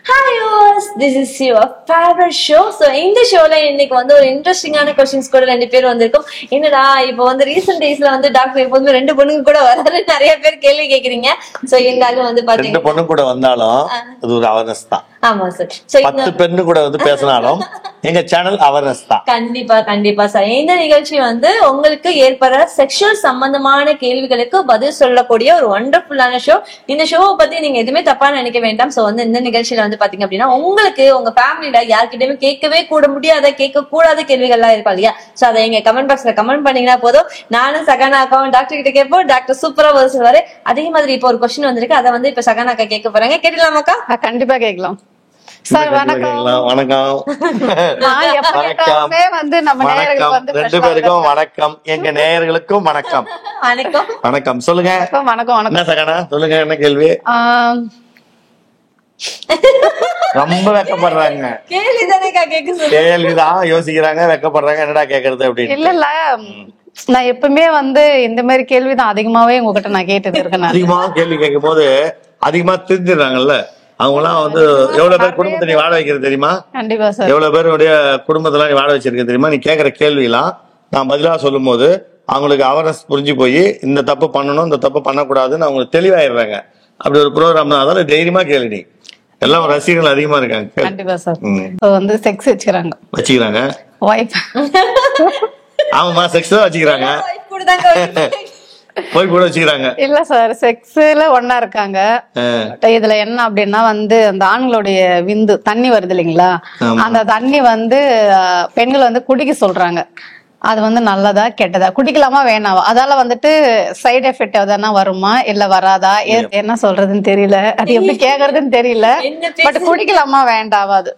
This is your favorite show. So இந்த ஷோல இன்னைக்கு வந்து ஒரு இன்ட்ரெஸ்டிங்கான क्वेश्चंस கூட ரெண்டு பேர் வந்திருக்கோம். என்னடா இப்போ வந்து ரீசன்ட் டேஸ்ல வந்து டாக்டர் எப்போதுமே ரெண்டு பொண்ணுங்க கூட வராரு நிறைய பேர் கேள்வி கேக்குறீங்க. சோ இருந்தாலும் வந்து பாத்தீங்க ரெண்டு பொண்ணு கூட வந்தாலும் அது ஒரு அவேர்னஸ் தான். ஆமா சார். சோ 10 பெண்ணு கூட வந்து பேசினாலும் எங்க சேனல் அவேர்னஸ் தான். கண்டிப்பா சார். இந்த நிகழ்ச்சி வந்து உங்களுக்கு ஏற்படுற செக்ஷுவல் சம்பந்தமான கேள்விகளுக்கு பதில் சொல்லக்கூடிய ஒரு வண்டர்ஃபுல்லான ஷோ. இந்த ஷோவை பத்தி நீங்க எதுவுமே தப்பா நினைக்க வேண்டாம். சோ வந்து இந்த நிகழ்ச்சியில வந்து பாத்தீங்க அப்படின்னா உங்களுக்கு உங்க ஃபேமிலில யார்கிட்டயுமே கேட்கவே கூட முடியாத கேட்க கூடாத கேள்விகள்லாம் இருக்கும் இல்லையா? சோ அதை எங்க கமெண்ட் பாக்ஸ்ல கமெண்ட் பண்ணீங்கன்னா போதும். நானும் சகானா அக்காவும் டாக்டர் கிட்ட கேட்போம். டாக்டர் சூப்பரா பதில் சொல்லுவாரு. அதே மாதிரி இப்போ ஒரு கொஸ்டின் வந்திருக்கு. அதை வந்து இப்ப சகானா அக்கா கேட்க போறாங்க. கேட்கலாமாக்கா? கண்டிப்பா கேட்கலாம் சார். வணக்கம். வணக்கம். வந்து நம்ம நேயர்களுக்கு வந்து ரெண்டு பேருக்கும் வணக்கம். எங்க நேயர்களுக்கும் வணக்கம். வணக்கம் வணக்கம். சொல்லுங்க. வணக்கம். என்ன சகானா சொல்லுங்க, என்ன கேள்வி? ரொம்ப வெக்கப்படுறாங்க. கேள்விதான் யோசிக்கிறாங்க, வெக்கப்படுறாங்க. என்னடா கேக்குறது அப்படின்னு. இல்ல நான் எப்பவுமே வந்து இந்த மாதிரி கேள்விதான் அதிகமாவே உங்ககிட்ட நான் கேட்டுட்டு இருக்கேன். அதிகமா கேள்வி கேட்கும் போது அதிகமா தெரிஞ்சிடறாங்கல்ல. அவங்க எல்லாம் வந்து எவ்வளவு பேர் குடும்பத்தை நீ வாழ வைக்கிறது தெரியுமா? கண்டிப்பா சார். எவ்வளவு பேருடைய குடும்பத்தெல்லாம் நீ வாழ வச்சிருக்க தெரியுமா? நீ கேக்குற கேள்வி எல்லாம் நான் பதிலா சொல்லும் போது அவங்களுக்கு அவேர்னஸ் புரிஞ்சு போய் இந்த தப்பு பண்ணணும், இந்த தப்பு பண்ணக்கூடாதுன்னு அவங்களுக்கு தெளிவாயிடுறாங்க. அப்படி ஒரு ப்ரோக்ராம் தான். அதனால தைரியமா கேள்வி. நீ எல்லாம் ரசிகர்கள் அதிகமா இருக்காங்க. கண்டிப்பா சார். வந்து செக்ஸ் வச்சுக்கிறாங்க. வைஃப் ஆமாமா, செக்ஸ் தான் வச்சுக்கிறாங்க. போய் கூட வச்சுக்கிறாங்க. இல்ல சார், செக்ஸ்ல ஒன்னா இருக்காங்க. இதுல என்ன அப்படின்னா வந்து அந்த ஆண்களுடைய விந்து தண்ணி வருது இல்லைங்களா, அந்த தண்ணி வந்து பெண்கள் வந்து குடிக்க சொல்றாங்க. அது வந்து நல்லதா கெட்டதா, குடிக்கலாமா வேணாவா, அதால வந்துட்டு சைடு எஃபெக்ட் எதனா வருமா இல்ல வராதா, என்ன சொல்றதுன்னு தெரியல, அது எப்படி கேக்குறதுன்னு தெரியல. பட் குடிக்கலாமா வேண்டாவா, அது